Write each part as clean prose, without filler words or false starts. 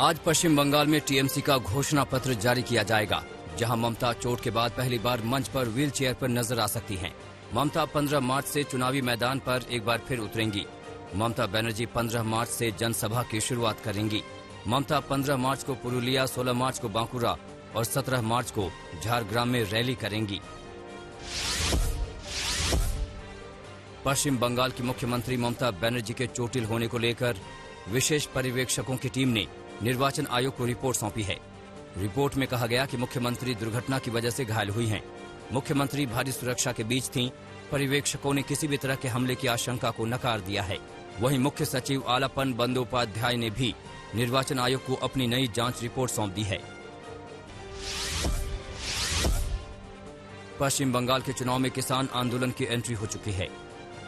आज पश्चिम बंगाल में टीएमसी का घोषणा पत्र जारी किया जाएगा, जहां ममता चोट के बाद पहली बार मंच पर व्हील चेयर पर नजर आ सकती हैं। ममता 15 मार्च से चुनावी मैदान पर एक बार फिर उतरेंगी। ममता बनर्जी 15 मार्च से जनसभा की शुरुआत करेंगी। ममता 15 मार्च को पुरुलिया, 16 मार्च को बांकुरा और 17 मार्च को झारग्राम में रैली करेंगी। पश्चिम बंगाल की मुख्यमंत्री ममता बनर्जी के चोटिल होने को लेकर विशेष पर्यवेक्षकों की टीम ने निर्वाचन आयोग को रिपोर्ट सौंपी है। रिपोर्ट में कहा गया कि मुख्यमंत्री दुर्घटना की वजह से घायल हुई हैं। मुख्यमंत्री भारी सुरक्षा के बीच थीं। पर्यवेक्षकों ने किसी भी तरह के हमले की आशंका को नकार दिया है। वहीं मुख्य सचिव आलापन बंदोपाध्याय ने भी निर्वाचन आयोग को अपनी नई जांच रिपोर्ट सौंप दी है। पश्चिम बंगाल के चुनाव में किसान आंदोलन की एंट्री हो चुकी है।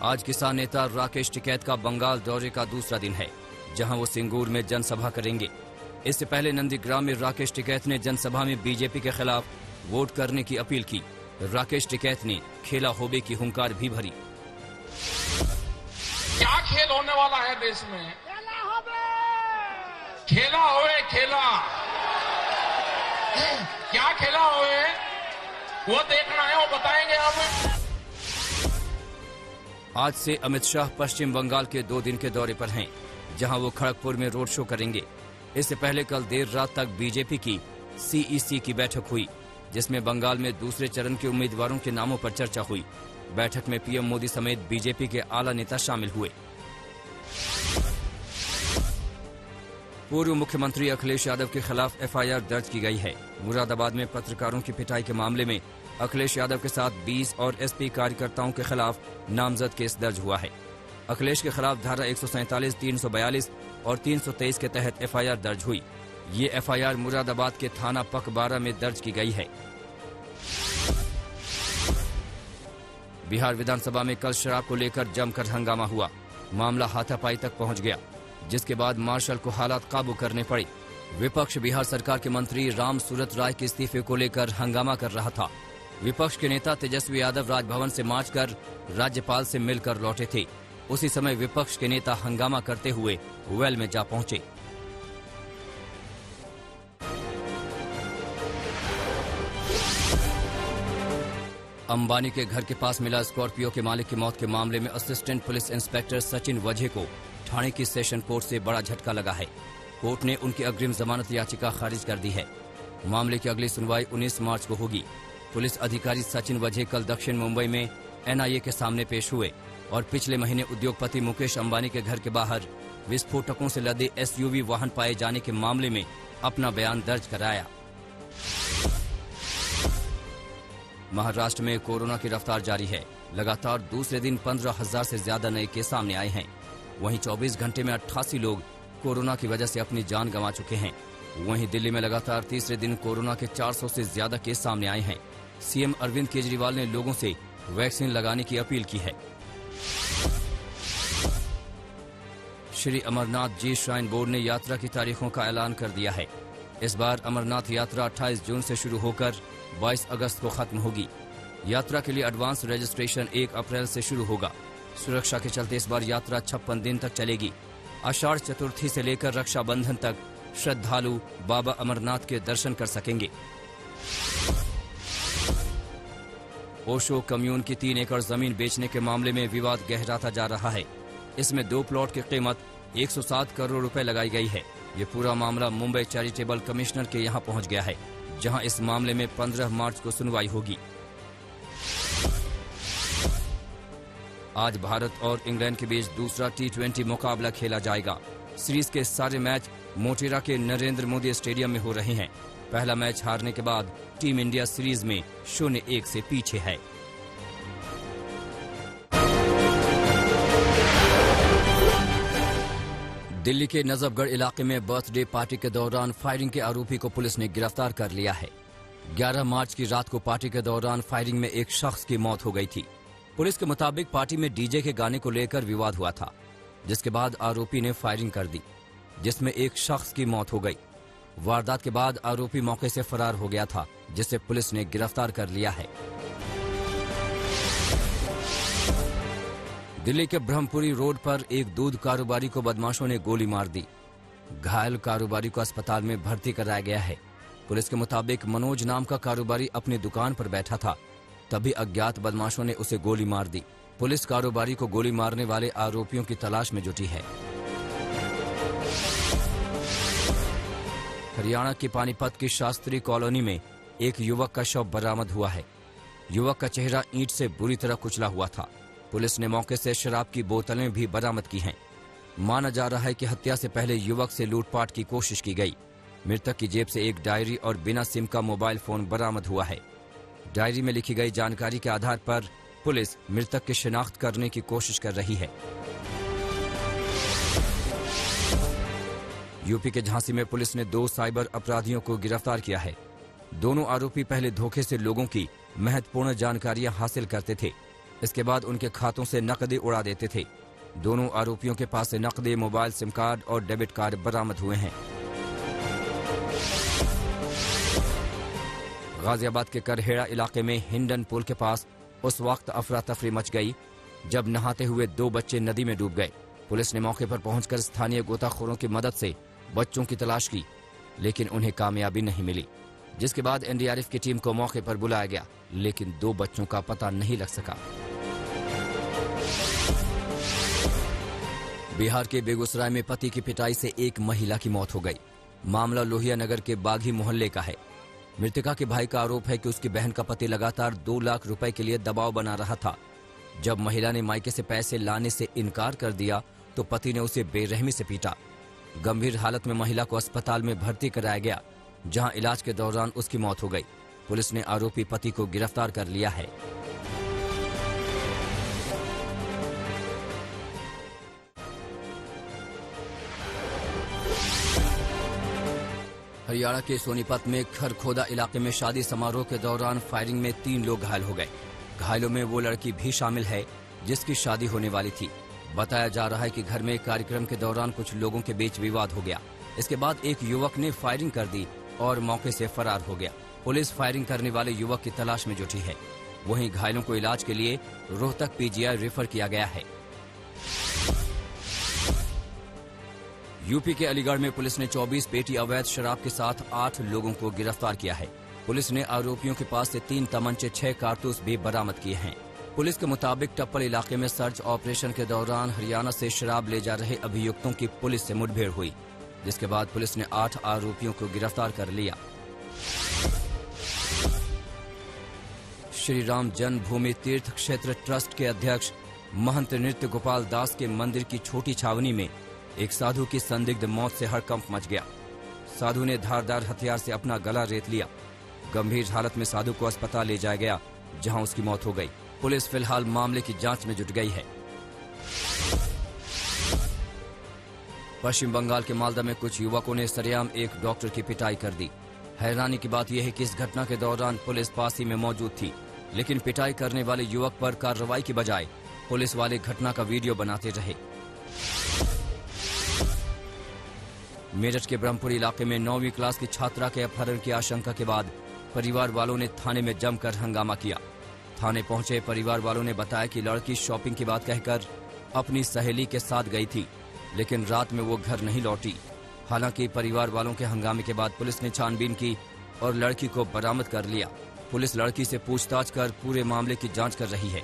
आज किसान नेता राकेश टिकैत का बंगाल दौरे का दूसरा दिन है, जहां वो सिंगूर में जनसभा करेंगे। इससे पहले नंदीग्राम में राकेश टिकैत ने जनसभा में बीजेपी के खिलाफ वोट करने की अपील की। राकेश टिकैत ने खेला होबे की हुंकार भी भरी। क्या खेल होने वाला है देश में? खेला होए खेला, क्या खेला होए वो देखना है, वो बताएंगे हम। आज से अमित शाह पश्चिम बंगाल के 2 दिन के दौरे पर हैं, जहां वो खड़गपुर में रोड शो करेंगे। इससे पहले कल देर रात तक बीजेपी की सीईसी की बैठक हुई, जिसमें बंगाल में दूसरे चरण के उम्मीदवारों के नामों पर चर्चा हुई। बैठक में पीएम मोदी समेत बीजेपी के आला नेता शामिल हुए। पूर्व मुख्यमंत्री अखिलेश यादव के खिलाफ एफआईआर दर्ज की गई है। मुरादाबाद में पत्रकारों की पिटाई के मामले में अखिलेश यादव के साथ 20 और एसपी कार्यकर्ताओं के खिलाफ नामजद केस दर्ज हुआ है। अखिलेश के खिलाफ धारा 147, 342 और 323 के तहत एफआईआर दर्ज हुई। ये एफआईआर मुरादाबाद के थाना पकबारा में दर्ज की गई है। बिहार विधानसभा में कल शराब को लेकर जमकर हंगामा हुआ। मामला हाथापाई तक पहुंच गया, जिसके बाद मार्शल को हालात काबू करने पड़े। विपक्ष बिहार सरकार के मंत्री राम सूरत राय के इस्तीफे को लेकर हंगामा कर रहा था। विपक्ष के नेता तेजस्वी यादव राजभवन से मार्च कर राज्यपाल से मिलकर लौटे थे। उसी समय विपक्ष के नेता हंगामा करते हुए वेल में जा पहुंचे। अंबानी के घर के पास मिला स्कॉर्पियो के मालिक की मौत के मामले में assistant police inspector Sachin Vaze को ठाणे की सेशन कोर्ट से बड़ा झटका लगा है। कोर्ट ने उनकी अग्रिम जमानत याचिका खारिज कर दी है। मामले की अगली सुनवाई 19 मार्च को होगी। पुलिस अधिकारी सचिन वझे कल दक्षिण मुंबई में एनआईए के सामने पेश हुए और पिछले महीने उद्योगपति मुकेश अंबानी के घर के बाहर विस्फोटकों से लदे एसयूवी वाहन पाए जाने के मामले में अपना बयान दर्ज कराया। महाराष्ट्र में कोरोना की रफ्तार जारी है। लगातार दूसरे दिन 15,000 से ज्यादा नए केस सामने आए हैं। वहीं 24 घंटे में 88 लोग कोरोना की वजह से अपनी जान गंवा चुके हैं। वहीं दिल्ली में लगातार तीसरे दिन कोरोना के 400 से ज्यादा केस सामने आए हैं। सीएम अरविंद केजरीवाल ने लोगों से वैक्सीन लगाने की अपील की है। श्री अमरनाथ जी श्राइन बोर्ड ने यात्रा की तारीखों का ऐलान कर दिया है। इस बार अमरनाथ यात्रा 28 जून से शुरू होकर 22 अगस्त को खत्म होगी। यात्रा के लिए एडवांस रजिस्ट्रेशन 1 अप्रैल से शुरू होगा। सुरक्षा के चलते इस बार यात्रा 56 दिन तक चलेगी। आषाढ़ चतुर्थी से लेकर रक्षाबंधन तक श्रद्धालु बाबा अमरनाथ के दर्शन कर सकेंगे। ओशो कम्यून की 3 एकड़ जमीन बेचने के मामले में विवाद गहराता जा रहा है। इसमें 2 प्लॉट की कीमत 107 करोड़ रुपए लगाई गई है। ये पूरा मामला मुंबई चैरिटेबल कमिश्नर के यहां पहुंच गया है, जहां इस मामले में 15 मार्च को सुनवाई होगी। आज भारत और इंग्लैंड के बीच दूसरा T20 मुकाबला खेला जाएगा। सीरीज के सारे मैच मोटेरा के नरेंद्र मोदी स्टेडियम में हो रहे हैं। पहला मैच हारने के बाद टीम इंडिया सीरीज में 0-1 से पीछे है। दिल्ली के नजफगढ़ इलाके में बर्थडे पार्टी के दौरान फायरिंग के आरोपी को पुलिस ने गिरफ्तार कर लिया है। 11 मार्च की रात को पार्टी के दौरान फायरिंग में एक शख्स की मौत हो गई थी। पुलिस के मुताबिक पार्टी में डीजे के गाने को लेकर विवाद हुआ था, जिसके बाद आरोपी ने फायरिंग कर दी, जिसमें एक शख्स की मौत हो गई। वारदात के बाद आरोपी मौके से फरार हो गया था, जिसे पुलिस ने गिरफ्तार कर लिया है। दिल्ली के ब्रह्मपुरी रोड पर एक दूध कारोबारी को बदमाशों ने गोली मार दी। घायल कारोबारी को अस्पताल में भर्ती कराया गया है। पुलिस के मुताबिक मनोज नाम का कारोबारी अपनी दुकान पर बैठा था, तभी अज्ञात बदमाशों ने उसे गोली मार दी। पुलिस कारोबारी को गोली मारने वाले आरोपियों की तलाश में जुटी है। हरियाणा के पानीपत की शास्त्री कॉलोनी में एक युवक का शव बरामद हुआ है। युवक का चेहरा ईंट से बुरी तरह कुचला हुआ था। पुलिस ने मौके से शराब की बोतलें भी बरामद की हैं। माना जा रहा है कि हत्या से पहले युवक से लूटपाट की कोशिश की गई। मृतक की जेब से एक डायरी और बिना सिम का मोबाइल फोन बरामद हुआ है। डायरी में लिखी गई जानकारी के आधार पर पुलिस मृतक की शिनाख्त करने की कोशिश कर रही है। यूपी के झांसी में पुलिस ने 2 साइबर अपराधियों को गिरफ्तार किया है। दोनों आरोपी पहले धोखे से लोगों की महत्वपूर्ण जानकारियां हासिल करते थे, इसके बाद उनके खातों से नकदी उड़ा देते थे। दोनों आरोपियों के पास से नकदी, मोबाइल, सिम कार्ड और डेबिट कार्ड बरामद हुए हैं। गाजियाबाद के करहेड़ा इलाके में हिंडन पुल के पास उस वक्त अफरा तफरी मच गई जब नहाते हुए 2 बच्चे नदी में डूब गए। पुलिस ने मौके पर पहुंचकर स्थानीय गोताखोरों की मदद से बच्चों की तलाश की, लेकिन उन्हें कामयाबी नहीं मिली, जिसके बाद एनडीआरएफ की टीम को मौके पर बुलाया गया, लेकिन 2 बच्चों का पता नहीं लग सका। बिहार के बेगूसराय में पति की पिटाई से एक महिला की मौत हो गई। मामला लोहिया नगर के बाघी मोहल्ले का है। मृतका के भाई का आरोप है कि उसकी बहन का पति लगातार 2 लाख रुपए के लिए दबाव बना रहा था। जब महिला ने मायके से पैसे लाने से इनकार कर दिया तो पति ने उसे बेरहमी से पीटा। गंभीर हालत में महिला को अस्पताल में भर्ती कराया गया, जहां इलाज के दौरान उसकी मौत हो गई। पुलिस ने आरोपी पति को गिरफ्तार कर लिया है। हरियाणा के सोनीपत में खरखोदा इलाके में शादी समारोह के दौरान फायरिंग में 3 लोग घायल हो गए। घायलों में वो लड़की भी शामिल है जिसकी शादी होने वाली थी। बताया जा रहा है कि घर में कार्यक्रम के दौरान कुछ लोगों के बीच विवाद हो गया। इसके बाद एक युवक ने फायरिंग कर दी और मौके से फरार हो गया। पुलिस फायरिंग करने वाले युवक की तलाश में जुटी है। वहीं घायलों को इलाज के लिए रोहतक पीजीआई रेफर किया गया है। यूपी के अलीगढ़ में पुलिस ने 24 पेटी अवैध शराब के साथ 8 लोगों को गिरफ्तार किया है। पुलिस ने आरोपियों के पास से 3 तमंचे, 6 कारतूस भी बरामद किए हैं। पुलिस के मुताबिक टप्पल इलाके में सर्च ऑपरेशन के दौरान हरियाणा से शराब ले जा रहे अभियुक्तों की पुलिस से मुठभेड़ हुई, जिसके बाद पुलिस ने 8 आरोपियों को गिरफ्तार कर लिया। श्री राम जन्मभूमि तीर्थ क्षेत्र ट्रस्ट के अध्यक्ष महंत नृत्य गोपाल दास के मंदिर की छोटी छावनी में एक साधु की संदिग्ध मौत से हड़कंप मच गया। साधु ने धारदार हथियार से अपना गला रेत लिया। गंभीर हालत में साधु को अस्पताल ले जाया गया, जहां उसकी मौत हो गई। पुलिस फिलहाल मामले की जांच में जुट गई है। पश्चिम बंगाल के मालदा में कुछ युवकों ने सरेआम एक डॉक्टर की पिटाई कर दी। हैरानी की बात यह है कि इस घटना के दौरान पुलिस पास ही में मौजूद थी, लेकिन पिटाई करने वाले युवक पर कार्रवाई की बजाय पुलिस वाले घटना का वीडियो बनाते रहे। मेरठ के ब्रह्मपुर इलाके में 9वीं क्लास की छात्रा के अपहरण की आशंका के बाद परिवार वालों ने थाने में जमकर हंगामा किया। थाने पहुंचे परिवार वालों ने बताया कि लड़की शॉपिंग की बात कहकर अपनी सहेली के साथ गई थी, लेकिन रात में वो घर नहीं लौटी। हालांकि परिवार वालों के हंगामे के बाद पुलिस ने छानबीन की और लड़की को बरामद कर लिया। पुलिस लड़की से पूछताछ कर पूरे मामले की जांच कर रही है।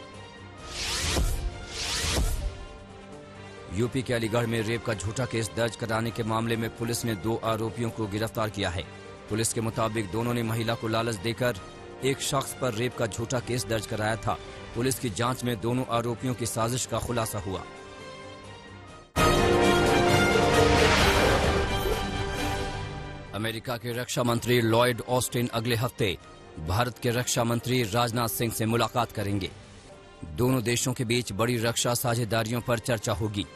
यूपी के अलीगढ़ में रेप का झूठा केस दर्ज कराने के मामले में पुलिस ने 2 आरोपियों को गिरफ्तार किया है। पुलिस के मुताबिक दोनों ने महिला को लालच देकर एक शख्स पर रेप का झूठा केस दर्ज कराया था। पुलिस की जांच में दोनों आरोपियों की साजिश का खुलासा हुआ। अमेरिका के रक्षा मंत्री लॉयड ऑस्टिन अगले हफ्ते भारत के रक्षा मंत्री राजनाथ सिंह से मुलाकात करेंगे। दोनों देशों के बीच बड़ी रक्षा साझेदारियों पर चर्चा होगी।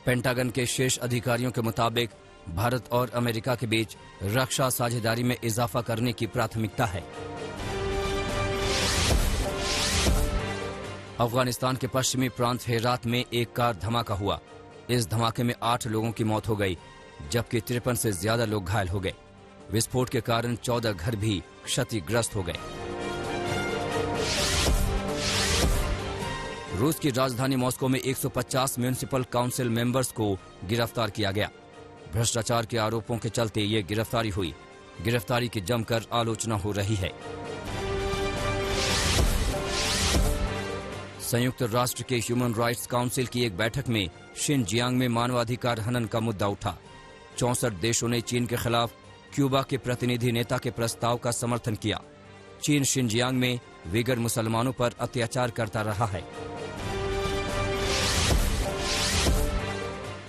पेंटागन के शीर्ष अधिकारियों के मुताबिक भारत और अमेरिका के बीच रक्षा साझेदारी में इजाफा करने की प्राथमिकता है। अफगानिस्तान के पश्चिमी प्रांत हेरात में एक कार धमाका हुआ। इस धमाके में 8 लोगों की मौत हो गई, जबकि 53 से ज्यादा लोग घायल हो गए। विस्फोट के कारण 14 घर भी क्षतिग्रस्त हो गए। रूस की राजधानी मॉस्को में 150 म्युनिसिपल काउंसिल मेंबर्स को गिरफ्तार किया गया। भ्रष्टाचार के आरोपों के चलते ये गिरफ्तारी हुई। गिरफ्तारी की जमकर आलोचना हो रही है। संयुक्त राष्ट्र के ह्यूमन राइट्स काउंसिल की एक बैठक में शिनजियांग में मानवाधिकार हनन का मुद्दा उठा। 64 देशों ने चीन के खिलाफ क्यूबा के प्रतिनिधि नेता के प्रस्ताव का समर्थन किया। चीन शिनजियांग में विगर मुसलमानों पर अत्याचार करता रहा है।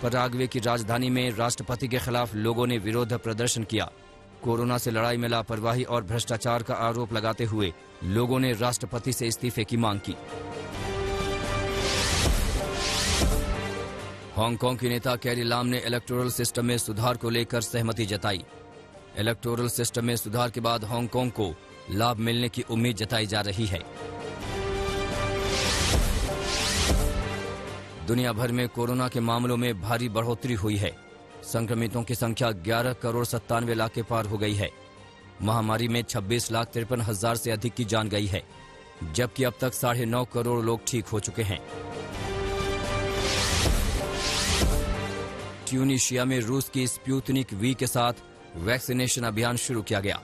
पराग्वे की राजधानी में राष्ट्रपति के खिलाफ लोगों ने विरोध प्रदर्शन किया। कोरोना से लड़ाई में लापरवाही और भ्रष्टाचार का आरोप लगाते हुए लोगों ने राष्ट्रपति से इस्तीफे की मांग की। हांगकांग की नेता कैरी लाम ने इलेक्टोरल सिस्टम में सुधार को लेकर सहमति जताई। इलेक्टोरल सिस्टम में सुधार के बाद हांगकांग को लाभ मिलने की उम्मीद जताई जा रही है। दुनिया भर में कोरोना के मामलों में भारी बढ़ोतरी हुई है। संक्रमितों की संख्या 11,97,00,000 के पार हो गई है। महामारी में 26,53,000 से अधिक की जान गई है, जबकि अब तक 9.5 करोड़ लोग ठीक हो चुके हैं। ट्यूनीशिया में रूस की स्पुतनिक वी के साथ वैक्सीनेशन अभियान शुरू किया गया।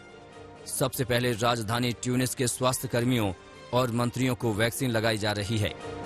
सबसे पहले राजधानी ट्यूनिस के स्वास्थ्य कर्मियों और मंत्रियों को वैक्सीन लगाई जा रही है।